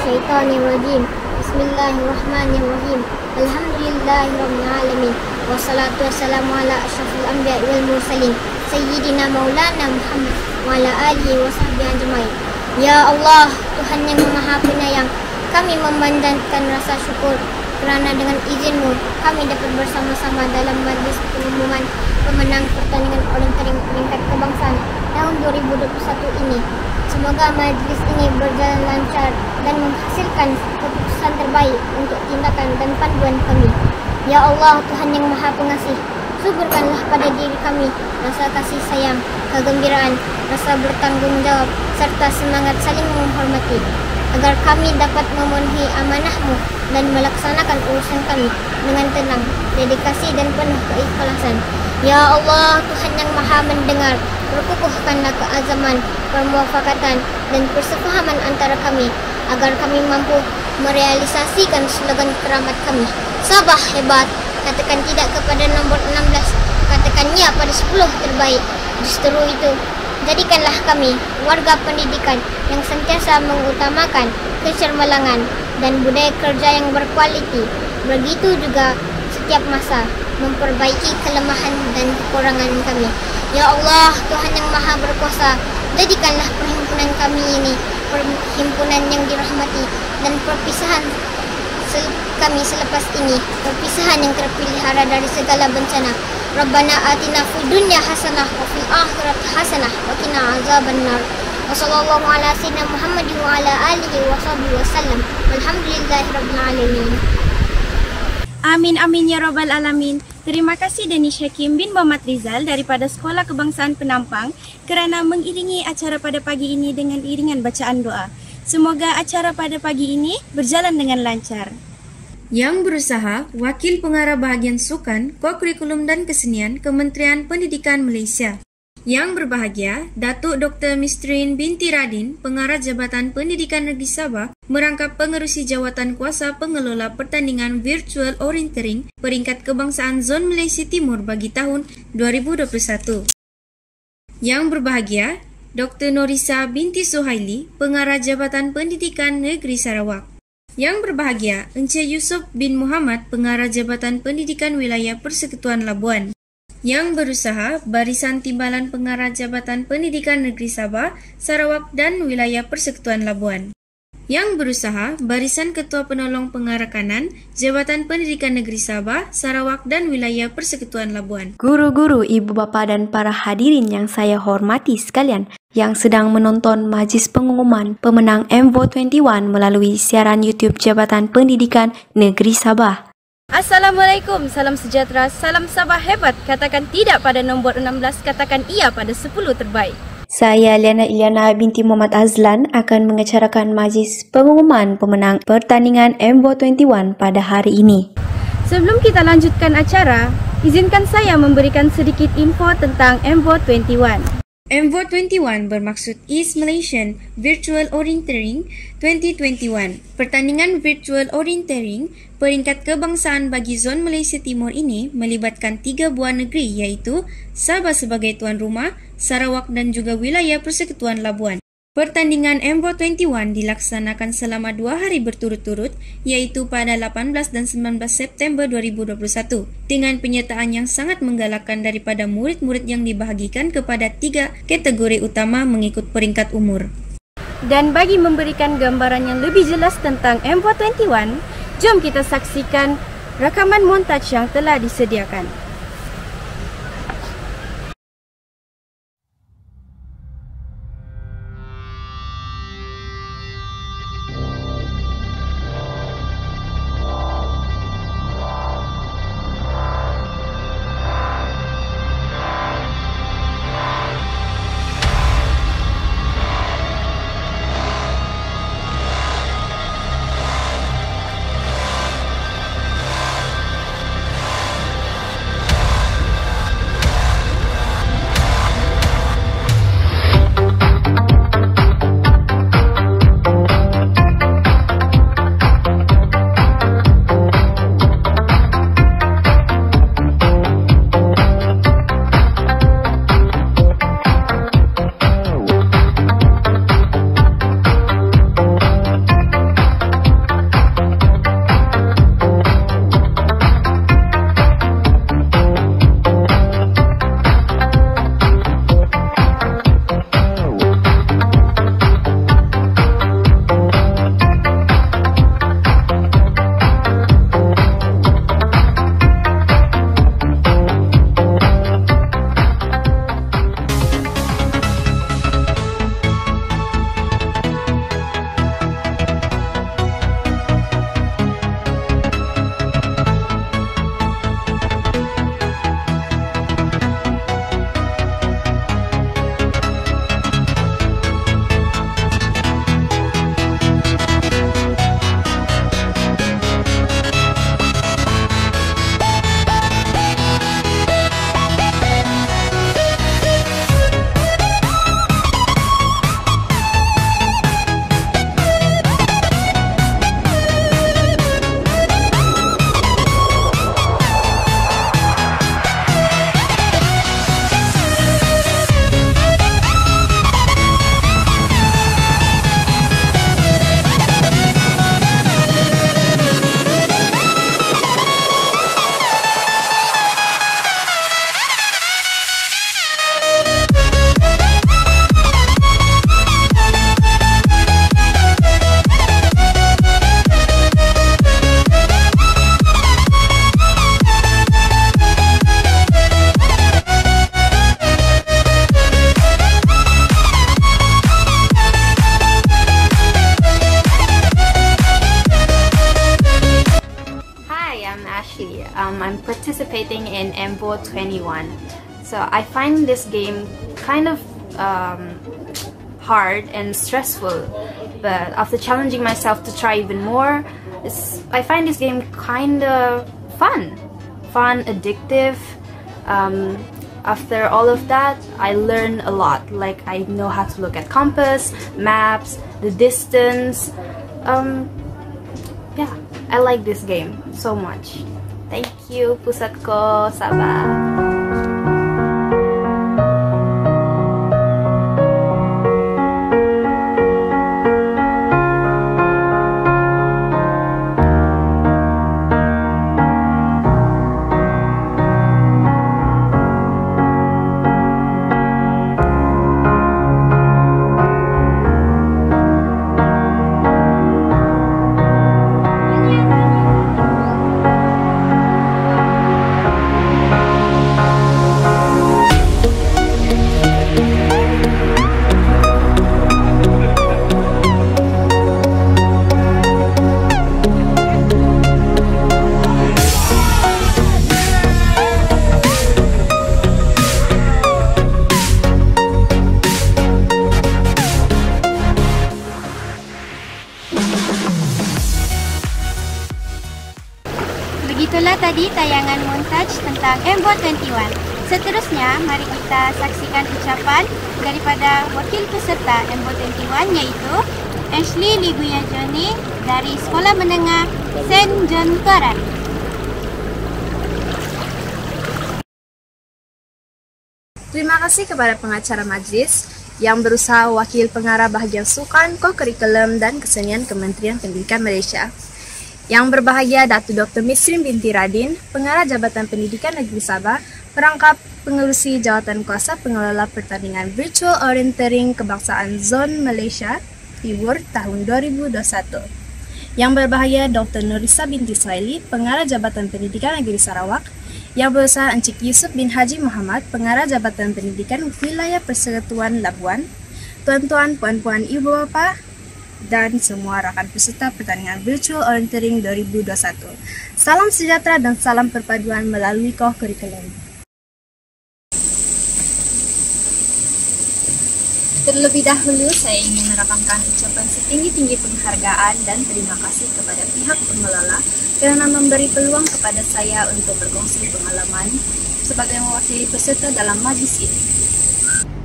minasyaitonirrajim. Bismillahirrahmanirrahim. Alhamdulillahirabbil alamin. Wassalatu wassalamu ala asyrafil anbiya'i wal mursalin sayyidina maulana Muhammad wa ala alihi wa sahbihi ajmain. Ya Allah, Tuhan yang Maha Penyayang, kami memandangkan rasa syukur kerana dengan izin-Mu kami dapat bersama-sama dalam majlis pengumuman pemenang pertandingan Olimpik peringkat kebangsaan tahun 2021 ini. Semoga majlis ini berjalan lancar dan menghasilkan keputusan terbaik untuk tindakan dan panduan kami. Ya Allah, Tuhan yang Maha Pengasih, suburkanlah pada diri kami rasa kasih sayang, kegembiraan, rasa bertanggung jawab, serta semangat saling menghormati, agar kami dapat memenuhi amanah-Mu dan melaksanakan urusan kami dengan tenang, dedikasi dan penuh keikhlasan. Ya Allah, Tuhan yang Maha Mendengar, perkukuhkanlah keazaman, permuafakatan dan persefahaman antara kami, agar kami mampu merealisasikan slogan keramat kami. Sabah hebat, katakan tidak kepada nombor 16, katakan ya pada 10 terbaik. Justru itu, jadikanlah kami warga pendidikan yang sentiasa mengutamakan kecermelangan dan budaya kerja yang berkualiti. Begitu juga setiap masa memperbaiki kelemahan dan kekurangan kami. Ya Allah, Tuhan yang Maha Berkuasa, jadikanlah perhimpunan kami ini perhimpunan yang dirahmati, dan perpisahan kami selepas ini perpisahan yang terpelihara dari segala bencana. Rabbana atina fid dunya hasanah wa fil akhirati hasanah wa qina azabannar. Wassallallahu ala sayyidina Muhammadin wa ala alihi wa sahbihi wasallam. Walhamdulillahirabbil alamin. Amin amin ya rabbal alamin. Terima kasih Danish Hakim bin Muhammad Rizal daripada Sekolah Kebangsaan Penampang kerana mengiringi acara pada pagi ini dengan iringan bacaan doa. Semoga acara pada pagi ini berjalan dengan lancar. Yang berusaha, Wakil Pengarah Bahagian Sukan, Kokurikulum dan Kesenian, Kementerian Pendidikan Malaysia. Yang berbahagia, Datuk Dr. Mistrin binti Radin, Pengarah Jabatan Pendidikan Negeri Sabah, merangkap pengerusi jawatan kuasa pengelola pertandingan Virtual Orienteering peringkat kebangsaan Zon Malaysia Timur bagi tahun 2021. Yang berbahagia, Dr. Norisa binti Suhaili, Pengarah Jabatan Pendidikan Negeri Sarawak. Yang berbahagia, Encik Yusuf bin Muhammad, Pengarah Jabatan Pendidikan Wilayah Persekutuan Labuan. Yang berusaha, Barisan Timbalan Pengarah Jabatan Pendidikan Negeri Sabah, Sarawak dan Wilayah Persekutuan Labuan. Yang berusaha, Barisan Ketua Penolong Pengarah Kanan, Jabatan Pendidikan Negeri Sabah, Sarawak dan Wilayah Persekutuan Labuan. Guru-guru, ibu bapa dan para hadirin yang saya hormati sekalian yang sedang menonton majlis pengumuman pemenang MVOTE 21 melalui siaran YouTube Jabatan Pendidikan Negeri Sabah. Assalamualaikum, salam sejahtera, salam Sabah hebat. Katakan tidak pada nombor 16, katakan iya pada 10 terbaik. Saya Liana Iliana binti Muhammad Azlan akan mengacarakan majlis pengumuman pemenang pertandingan MVOTE 21 pada hari ini. Sebelum kita lanjutkan acara, izinkan saya memberikan sedikit info tentang MVOTE 21. MVOTE 21 bermaksud East Malaysian Virtual Orienteering 2021. Pertandingan Virtual Orienteering peringkat kebangsaan bagi Zon Malaysia Timur ini melibatkan 3 buah negeri iaitu Sabah sebagai tuan rumah, Sarawak dan juga wilayah Persekutuan Labuan. Pertandingan MVOTE 21 dilaksanakan selama 2 hari berturut-turut iaitu pada 18 dan 19 September 2021 dengan penyertaan yang sangat menggalakkan daripada murid-murid yang dibahagikan kepada 3 kategori utama mengikut peringkat umur. Dan bagi memberikan gambaran yang lebih jelas tentang MVOTE 21, jom kita saksikan rakaman montaj yang telah disediakan. in MVO 21. So I find this game kind of hard and stressful, but after challenging myself to try even more, I find this game kind of fun, addictive. After all of that, I learn a lot. Like, I know how to look at compass, maps, the distance. Yeah, I like this game so much. Thank you, Pusatko Sabah. Begitulah tadi tayangan montaj tentang MVO 21. Seterusnya, mari kita saksikan ucapan daripada wakil peserta MVO 21 iaitu Ashley Liguya Joni dari Sekolah Menengah St. John Tuaran. Terima kasih kepada pengacara majlis yang berusaha wakil pengarah bahagian sukan, ko-kurikulum dan kesenian Kementerian Pendidikan Malaysia. Yang berbahagia Datuk Dr. Mistrin Binti Radin, Pengarah Jabatan Pendidikan Negeri Sabah, merangkap pengerusi Jawatan Kuasa Pengelola Pertandingan Virtual Orienteering Kebangsaan Zon Malaysia Timur tahun 2021. Yang berbahagia Dr. Nurisa Binti Suhaili, Pengarah Jabatan Pendidikan Negeri Sarawak, yang berusaha Encik Yusuf bin Haji Muhammad, Pengarah Jabatan Pendidikan Wilayah Persekutuan Labuan, tuan-tuan, puan-puan, ibu bapa, dan semua rakan peserta pertandingan Virtual Orienteering 2021. Salam sejahtera dan salam perpaduan melalui ko-kurikulum. Terlebih dahulu, saya ingin merakamkan ucapan setinggi-tinggi penghargaan dan terima kasih kepada pihak pengelola kerana memberi peluang kepada saya untuk berkongsi pengalaman sebagai mewakili peserta dalam majlis ini.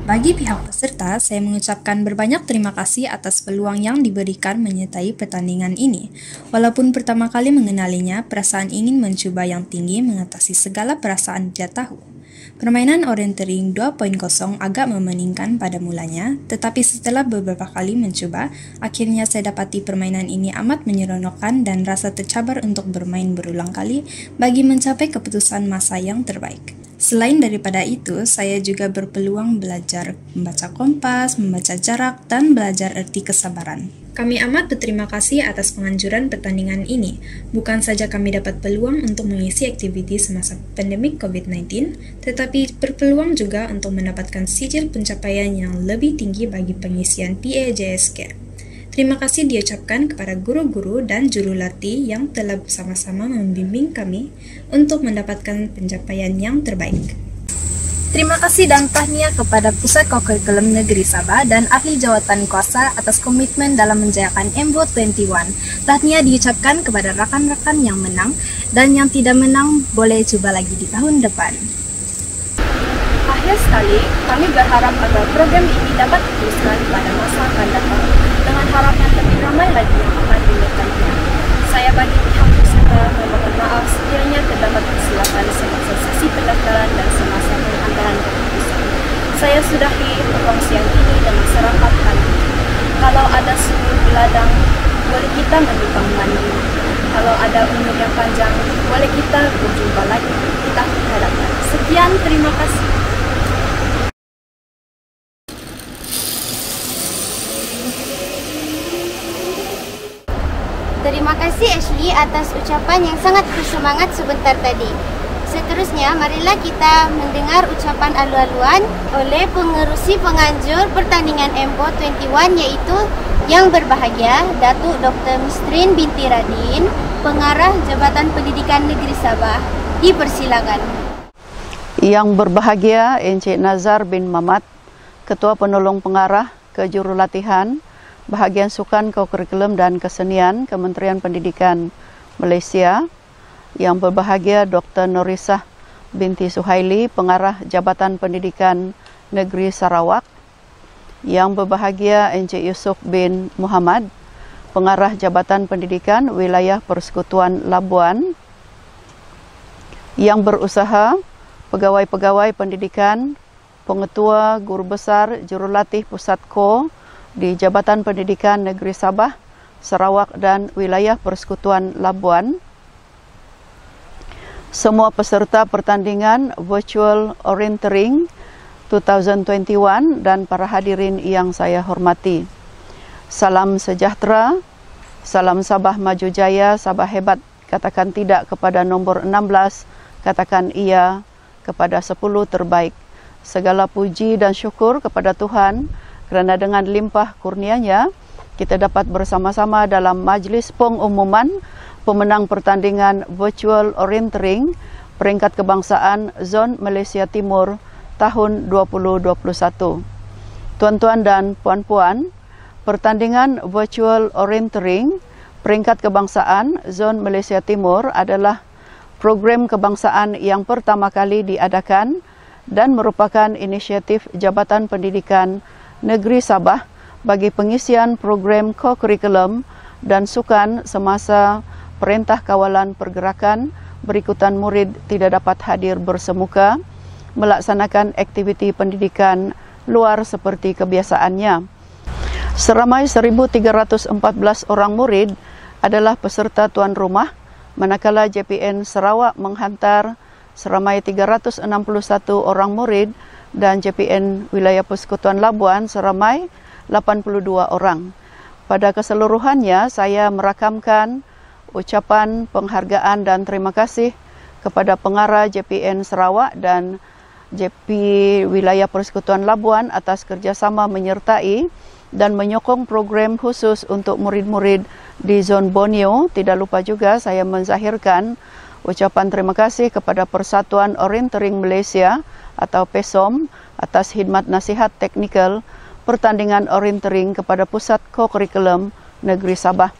Bagi pihak peserta, saya mengucapkan berbanyak terima kasih atas peluang yang diberikan menyertai pertandingan ini. Walaupun pertama kali mengenalinya, perasaan ingin mencuba yang tinggi mengatasi segala perasaan tidak tahu. Permainan Orienteering 2.0 agak memeningkan pada mulanya, tetapi setelah beberapa kali mencuba, akhirnya saya dapati permainan ini amat menyeronokkan dan rasa tercabar untuk bermain berulang kali bagi mencapai keputusan masa yang terbaik. Selain daripada itu, saya juga berpeluang belajar membaca kompas, membaca jarak, dan belajar erti kesabaran. Kami amat berterima kasih atas penganjuran pertandingan ini. Bukan saja kami dapat peluang untuk mengisi aktiviti semasa pandemik COVID-19, tetapi berpeluang juga untuk mendapatkan sijil pencapaian yang lebih tinggi bagi pengisian PAJSK. Terima kasih diucapkan kepada guru-guru dan jurulatih yang telah bersama-sama membimbing kami untuk mendapatkan pencapaian yang terbaik. Terima kasih dan tahniah kepada Pusat Ko-Kurikulum Negeri Sabah dan Ahli Jawatan Kuasa atas komitmen dalam menjayakan MVO 21. Tahniah diucapkan kepada rakan-rakan yang menang dan yang tidak menang boleh cuba lagi di tahun depan. Akhir sekali, kami berharap agar program ini dapat diteruskan pada masa akan datang dengan harapan lebih ramai lagi yang akan menyertainya. Saya bagi pihak peserta memohon maaf sekiranya terdapat kesilapan semasa sesi pendaftaran dan semasa pengantaran keputusan. Saya sudahi perkongsian ini dan masyarakat hari ini. Kalau ada sumur di ladang, boleh kita menumpang mandi. Kalau ada umur yang panjang, boleh kita berjumpa lagi di tahun hadapan. Sekian, terima kasih. Terima kasih Ashley atas ucapan yang sangat bersemangat sebentar tadi. Seterusnya, marilah kita mendengar ucapan alu-aluan oleh pengerusi penganjur pertandingan MVO 21 iaitu yang berbahagia Datuk Dr. Mistrin Binti Radin, Pengarah Jabatan Pendidikan Negeri Sabah. Dipersilakan. Yang berbahagia Encik Nazar bin Mamat, Ketua Penolong Pengarah Kejurulatihan Bahagian Sukan Kokurikulum dan Kesenian Kementerian Pendidikan Malaysia. Yang berbahagia Dr. Norisah binti Suhaili, Pengarah Jabatan Pendidikan Negeri Sarawak. Yang berbahagia Encik Yusuf bin Muhammad, Pengarah Jabatan Pendidikan Wilayah Persekutuan Labuan. Yang berusaha pegawai-pegawai pendidikan, pengetua, guru besar, jurulatih Pusat Ko di Jabatan Pendidikan Negeri Sabah, Sarawak dan Wilayah Persekutuan Labuan. Semua peserta pertandingan Virtual Orienteering 2021 dan para hadirin yang saya hormati. Salam sejahtera, salam Sabah Maju Jaya, Sabah hebat, katakan tidak kepada nombor 16, katakan iya kepada 10 terbaik. Segala puji dan syukur kepada Tuhan kerana dengan limpah kurnianya kita dapat bersama-sama dalam majlis pengumuman pemenang pertandingan Virtual Orienteering peringkat kebangsaan Zon Malaysia Timur tahun 2021. Tuan-tuan dan puan-puan, pertandingan Virtual Orienteering peringkat kebangsaan Zon Malaysia Timur adalah program kebangsaan yang pertama kali diadakan dan merupakan inisiatif Jabatan Pendidikan Negeri Sabah bagi pengisian program kokurikulum dan sukan semasa Perintah Kawalan Pergerakan berikutan murid tidak dapat hadir bersemuka melaksanakan aktiviti pendidikan luar seperti kebiasaannya. Seramai 1,314 orang murid adalah peserta tuan rumah, manakala JPN Sarawak menghantar seramai 361 orang murid dan JPN Wilayah Persekutuan Labuan seramai 82 orang. Pada keseluruhannya, saya merakamkan ucapan penghargaan dan terima kasih kepada pengarah JPN Sarawak dan JP Wilayah Persekutuan Labuan atas kerjasama menyertai dan menyokong program khusus untuk murid-murid di zon Borneo. Tidak lupa juga saya menzahirkan ucapan terima kasih kepada Persatuan Orienteering Malaysia atau PESOM atas khidmat nasihat teknikal pertandingan orienteering kepada Pusat Kokurikulum Negeri Sabah.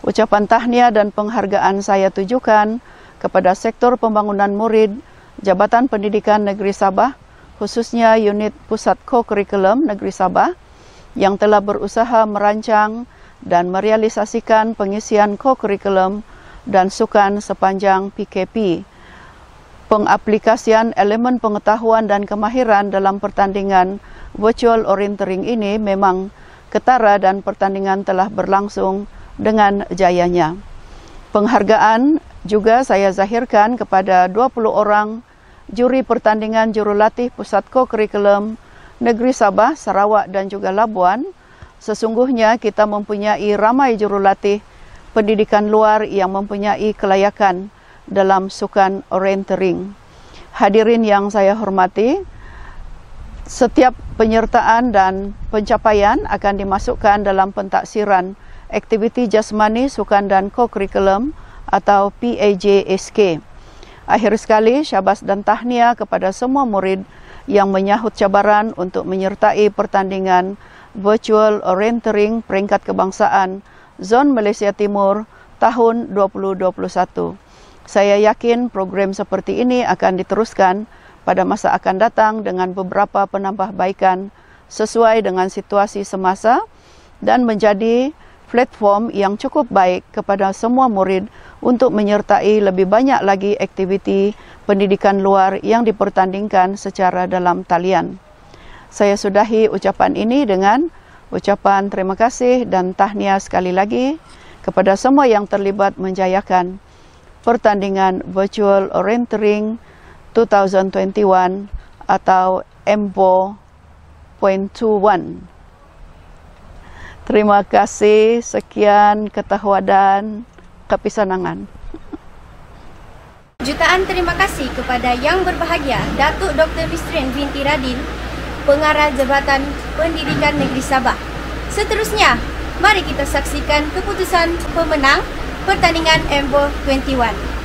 Ucapan tahniah dan penghargaan saya tujukan kepada sektor pembangunan murid Jabatan Pendidikan Negeri Sabah, khususnya unit Pusat Kokurikulum Negeri Sabah yang telah berusaha merancang dan merealisasikan pengisian kokurikulum dan sukan sepanjang PKP. Pengaplikasian elemen pengetahuan dan kemahiran dalam pertandingan Virtual Orienteering ini memang ketara dan pertandingan telah berlangsung dengan jayanya. Penghargaan juga saya zahirkan kepada 20 orang juri pertandingan jurulatih Pusat Kokurikulum Negeri Sabah, Sarawak dan juga Labuan. Sesungguhnya kita mempunyai ramai jurulatih pendidikan luar yang mempunyai kelayakan dalam sukan orienteering. Hadirin yang saya hormati, setiap penyertaan dan pencapaian akan dimasukkan dalam pentaksiran aktiviti jasmani, sukan dan kokurikulum atau PAJSK. Akhir sekali, syabas dan tahniah kepada semua murid yang menyahut cabaran untuk menyertai pertandingan Virtual Orienteering peringkat kebangsaan Zon Malaysia Timur tahun 2021. Saya yakin program seperti ini akan diteruskan pada masa akan datang dengan beberapa penambahbaikan sesuai dengan situasi semasa dan menjadi platform yang cukup baik kepada semua murid untuk menyertai lebih banyak lagi aktiviti pendidikan luar yang dipertandingkan secara dalam talian. Saya sudahi ucapan ini dengan ucapan terima kasih dan tahniah sekali lagi kepada semua yang terlibat menjayakan pertandingan Virtual Orienteering 2021 atau MVO.21. Terima kasih, sekian ketahuadan, kepisanangan. Jutaan terima kasih kepada Yang Berbahagia Datuk Dr. Mistrin binti Radin, Pengarah Jabatan Pendidikan Negeri Sabah. Seterusnya, mari kita saksikan keputusan pemenang pertandingan MVO21.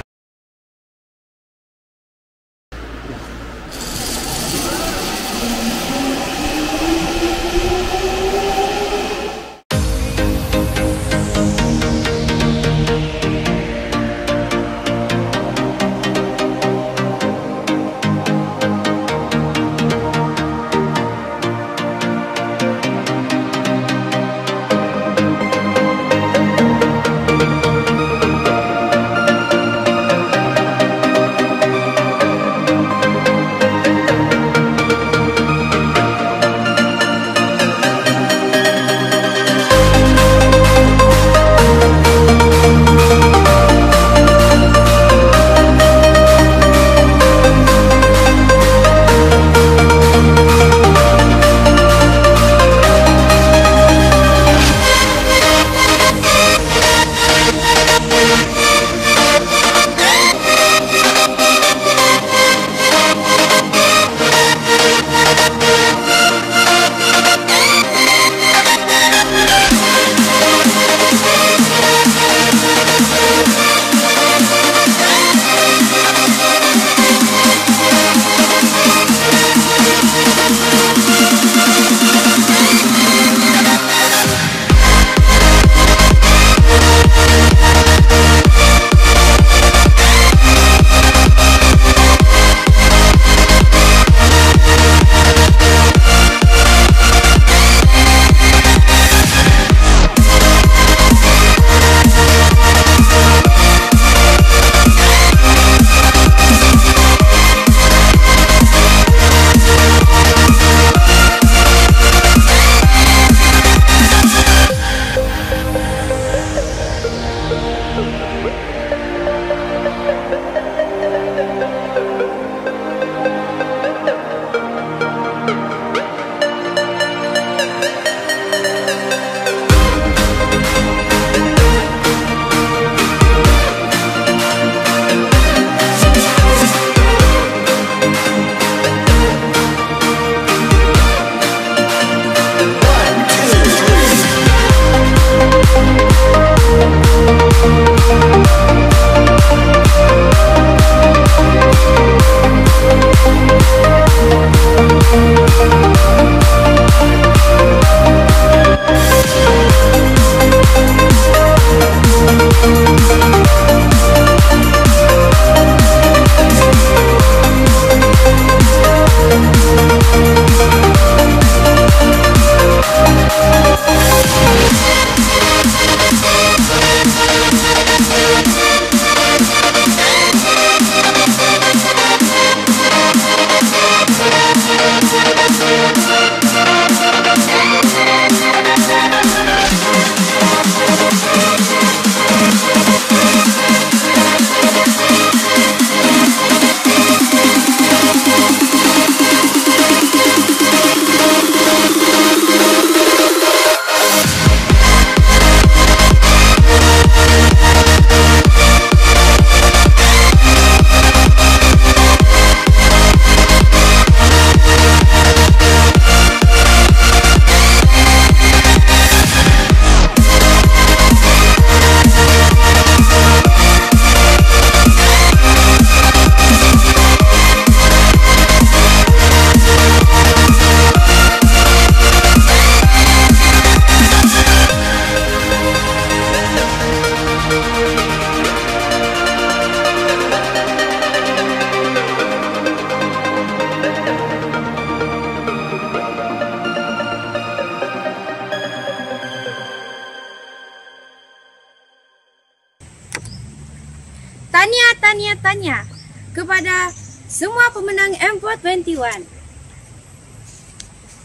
bertanya kepada semua pemenang M421.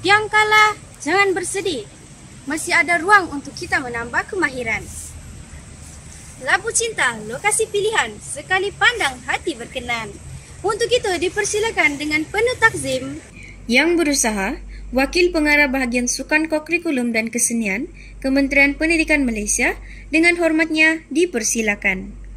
Yang kalah, jangan bersedih. Masih ada ruang untuk kita menambah kemahiran. Labu Cinta, lokasi pilihan, sekali pandang hati berkenan. Untuk itu dipersilakan dengan penuh takzim. Yang berusaha, Wakil Pengarah Bahagian Sukan Kokurikulum dan Kesenian, Kementerian Pendidikan Malaysia, dengan hormatnya dipersilakan.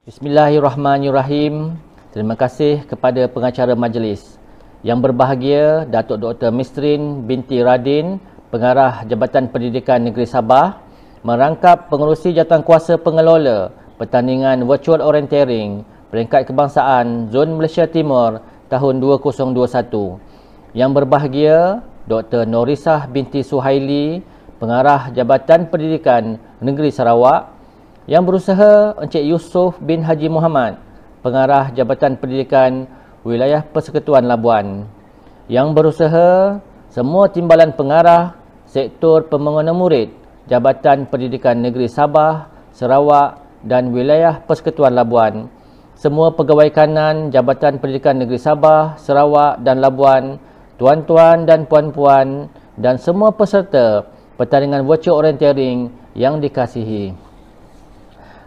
Bismillahirrahmanirrahim. Terima kasih kepada pengacara majlis. Yang berbahagia, Datuk Dr. Mistrin binti Radin, Pengarah Jabatan Pendidikan Negeri Sabah, merangkap pengerusi jawatankuasa pengelola pertandingan Virtual Orienteering peringkat kebangsaan Zon Malaysia Timur tahun 2021. Yang berbahagia, Dr. Norisah binti Suhaili, Pengarah Jabatan Pendidikan Negeri Sarawak. Yang berusaha, Encik Yusof bin Haji Muhammad, Pengarah Jabatan Pendidikan Wilayah Persekutuan Labuan. Yang berusaha, semua timbalan pengarah Sektor Pembangunan Murid Jabatan Pendidikan Negeri Sabah, Sarawak dan Wilayah Persekutuan Labuan. Semua pegawai kanan Jabatan Pendidikan Negeri Sabah, Sarawak dan Labuan, tuan-tuan dan puan-puan dan semua peserta pertandingan Virtual Orienteering yang dikasihi.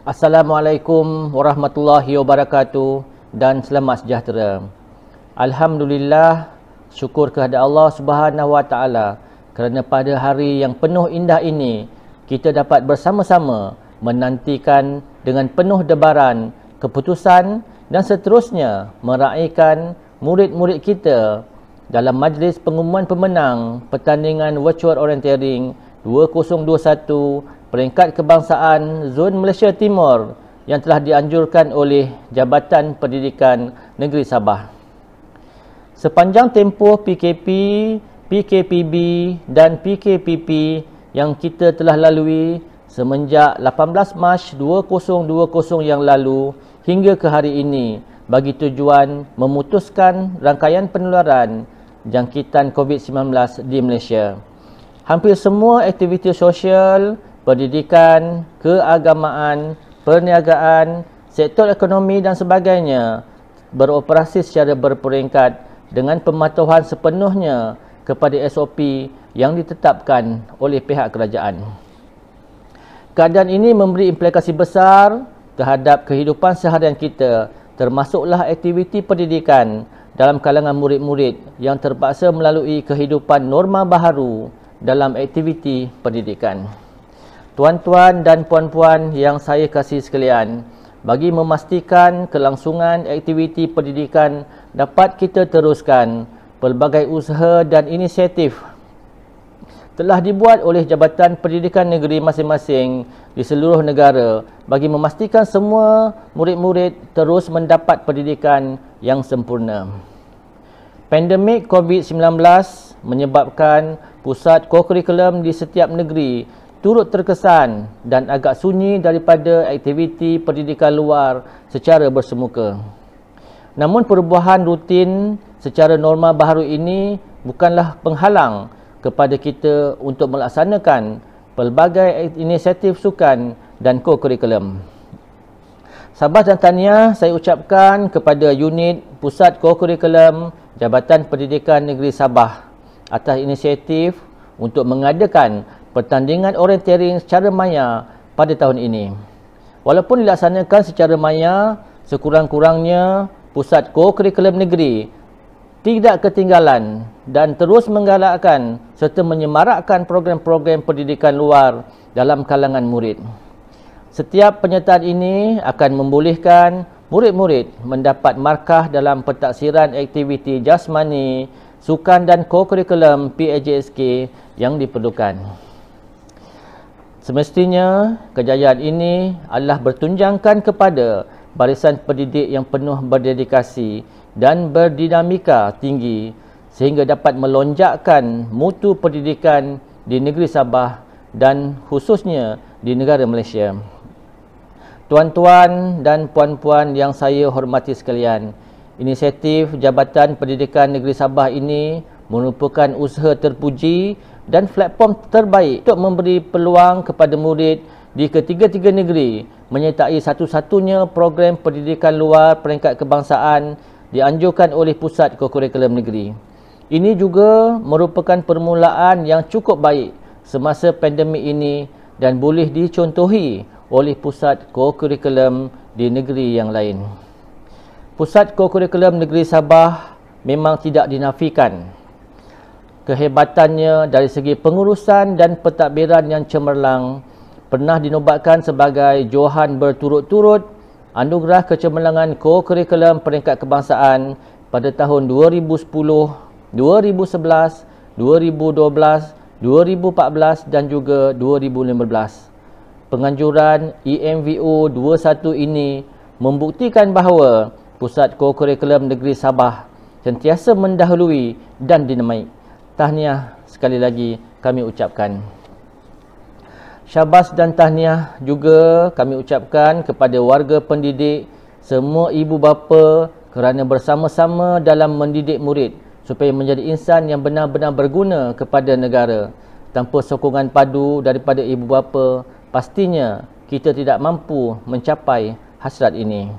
Assalamualaikum warahmatullahi wabarakatuh dan selamat sejahtera. Alhamdulillah, syukur kehadrat Allah Subhanahu wa taala kerana pada hari yang penuh indah ini kita dapat bersama-sama menantikan dengan penuh debaran keputusan dan seterusnya meraihkan murid-murid kita dalam majlis pengumuman pemenang pertandingan Virtual Orienteering 2021 peringkat kebangsaan Zon Malaysia Timur yang telah dianjurkan oleh Jabatan Pendidikan Negeri Sabah. Sepanjang tempoh PKP, PKPB dan PKPP yang kita telah lalui semenjak 18 Mac 2020 yang lalu hingga ke hari ini bagi tujuan memutuskan rangkaian penularan jangkitan COVID-19 di Malaysia. Hampir semua aktiviti sosial, pendidikan, keagamaan, perniagaan, sektor ekonomi dan sebagainya beroperasi secara berperingkat dengan pematuhan sepenuhnya kepada SOP yang ditetapkan oleh pihak kerajaan. Keadaan ini memberi implikasi besar terhadap kehidupan seharian kita, termasuklah aktiviti pendidikan dalam kalangan murid-murid yang terpaksa melalui kehidupan norma baharu dalam aktiviti pendidikan. Tuan-tuan dan puan-puan yang saya kasihi sekalian, bagi memastikan kelangsungan aktiviti pendidikan dapat kita teruskan, pelbagai usaha dan inisiatif telah dibuat oleh Jabatan Pendidikan Negeri masing-masing di seluruh negara bagi memastikan semua murid-murid terus mendapat pendidikan yang sempurna. Pandemik COVID-19 menyebabkan pusat kokurikulum di setiap negeri turut terkesan dan agak sunyi daripada aktiviti pendidikan luar secara bersemuka. Namun perubahan rutin secara norma baharu ini bukanlah penghalang kepada kita untuk melaksanakan pelbagai inisiatif sukan dan kokurikulum. Sabar dan tahniah saya ucapkan kepada unit Pusat Kokurikulum Jabatan Pendidikan Negeri Sabah atas inisiatif untuk mengadakan pertandingan orienteering secara maya pada tahun ini. Walaupun dilaksanakan secara maya, sekurang-kurangnya Pusat Kokurikulum Negeri tidak ketinggalan dan terus menggalakkan serta menyemarakkan program-program pendidikan luar dalam kalangan murid. Setiap penyertaan ini akan membolehkan murid-murid mendapat markah dalam pentaksiran aktiviti jasmani, sukan dan kokurikulum PAJSK yang diperlukan. Semestinya, kejayaan ini adalah bertunjangkan kepada barisan pendidik yang penuh berdedikasi dan berdinamika tinggi sehingga dapat melonjakkan mutu pendidikan di negeri Sabah dan khususnya di negara Malaysia. Tuan-tuan dan puan-puan yang saya hormati sekalian, inisiatif Jabatan Pendidikan Negeri Sabah ini merupakan usaha terpuji dan platform terbaik untuk memberi peluang kepada murid di ketiga-tiga negeri menyertai satu-satunya program pendidikan luar peringkat kebangsaan dianjurkan oleh Pusat Kokurikulum Negeri. Ini juga merupakan permulaan yang cukup baik semasa pandemik ini dan boleh dicontohi oleh Pusat Kokurikulum di negeri yang lain. Pusat Kokurikulum Negeri Sabah memang tidak dinafikan kehebatannya dari segi pengurusan dan pentadbiran yang cemerlang, pernah dinobatkan sebagai Johan berturut-turut Anugerah Kecemerlangan Kokurikulum Peringkat Kebangsaan pada tahun 2010, 2011, 2012, 2014 dan juga 2015. Penganjuran EMVO 21 ini membuktikan bahawa Pusat Kokurikulum Negeri Sabah sentiasa mendahului dan dinamai. Tahniah sekali lagi kami ucapkan. Syabas dan tahniah juga kami ucapkan kepada warga pendidik, semua ibu bapa kerana bersama-sama dalam mendidik murid supaya menjadi insan yang benar-benar berguna kepada negara. Tanpa sokongan padu daripada ibu bapa, pastinya kita tidak mampu mencapai hasrat ini.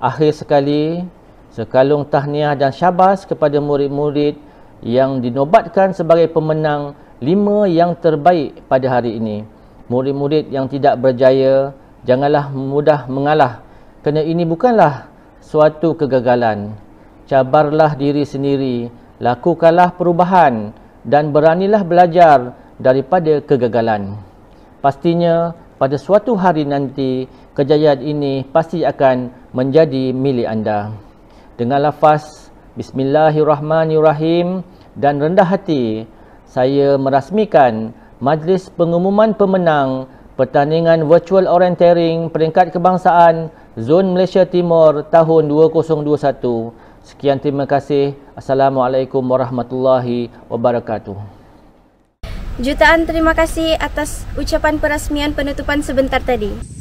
Akhir sekali, sekalung tahniah dan syabas kepada murid-murid yang dinobatkan sebagai pemenang 5 yang terbaik pada hari ini. Murid-murid yang tidak berjaya, janganlah mudah mengalah, kerana ini bukanlah suatu kegagalan. Cabarlah diri sendiri, lakukanlah perubahan dan beranilah belajar daripada kegagalan. Pastinya pada suatu hari nanti, kejayaan ini pasti akan menjadi milik anda. Dengan lafaz Bismillahirrahmanirrahim dan rendah hati, saya merasmikan Majlis Pengumuman Pemenang Pertandingan Virtual Orienteering Peringkat Kebangsaan Zon Malaysia Timur tahun 2021. Sekian, terima kasih. Assalamualaikum warahmatullahi wabarakatuh. Jutaan terima kasih atas ucapan perasmian penutupan sebentar tadi.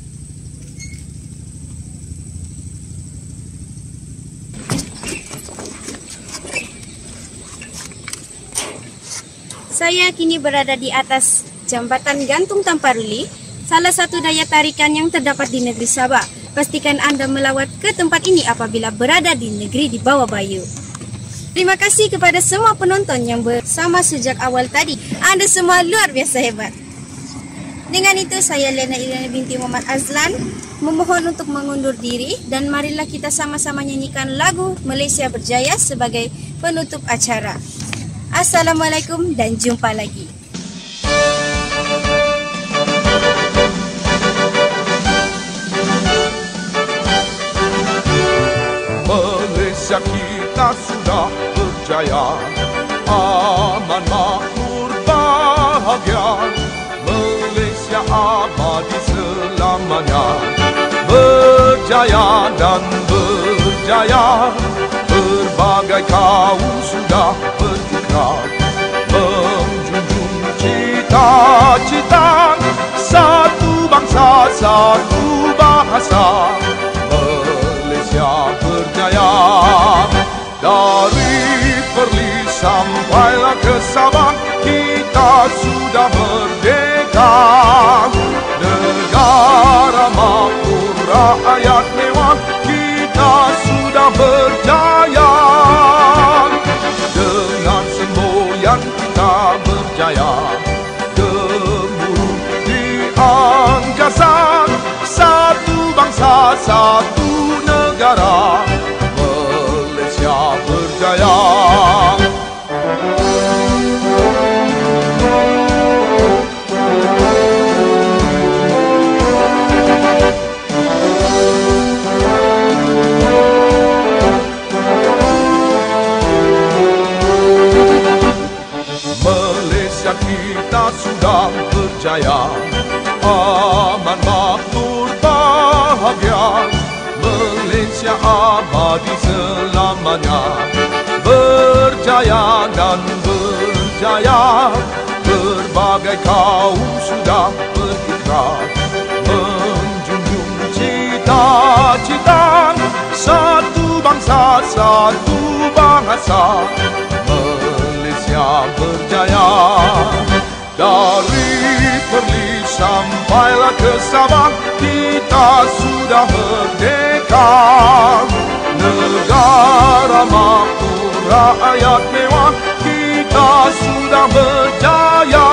Saya kini berada di atas Jambatan Gantung Tamparuli, salah satu daya tarikan yang terdapat di negeri Sabah. Pastikan anda melawat ke tempat ini apabila berada di negeri di bawah Bayu. Terima kasih kepada semua penonton yang bersama sejak awal tadi. Anda semua luar biasa hebat. Dengan itu, saya Lena Iliana binti Muhammad Azlan memohon untuk mengundur diri dan marilah kita sama-sama nyanyikan lagu Malaysia Berjaya sebagai penutup acara. Assalamualaikum dan jumpa lagi. Malaysia kita sudah berjaya, aman, makmur, bahagia. Malaysia abadi selamanya, berjaya dan berjaya. Berbagai kaum sudah berkiprah menjunjung cita-cita, satu bangsa, satu bahasa. Malaysia berjaya, dari Perlis sampailah ke Sabang, kita sudah merdeka. Negara makmur, rakyat mewah, kita sudah berjaya. Dengan semboyan kita berjaya, gemuruh di angkasa, satu bangsa, satu negara. Malaysia berjaya. Malaysia kita sudah berjaya, aman, makmur, bahagia. Malaysia abadi selamanya, berjaya dan berjaya. Berbagai kaum sudah berkiprah menjunjung cita-cita, satu bangsa, satu bahasa. Malaysia berjaya, dari Perlis sampailah Negara ke Sabang kita sudah merdeka. Negara makmur rakyat mewah kita sudah berjaya.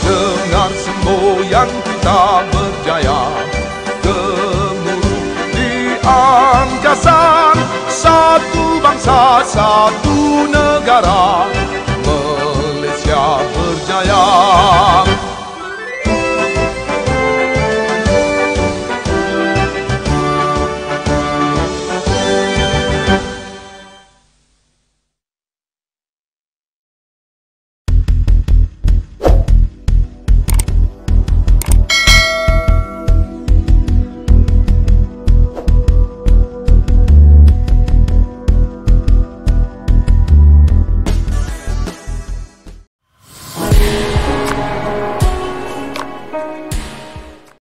Dengan semboyan kita berjaya. Gemuruh di angkasa, satu bangsa satu negara.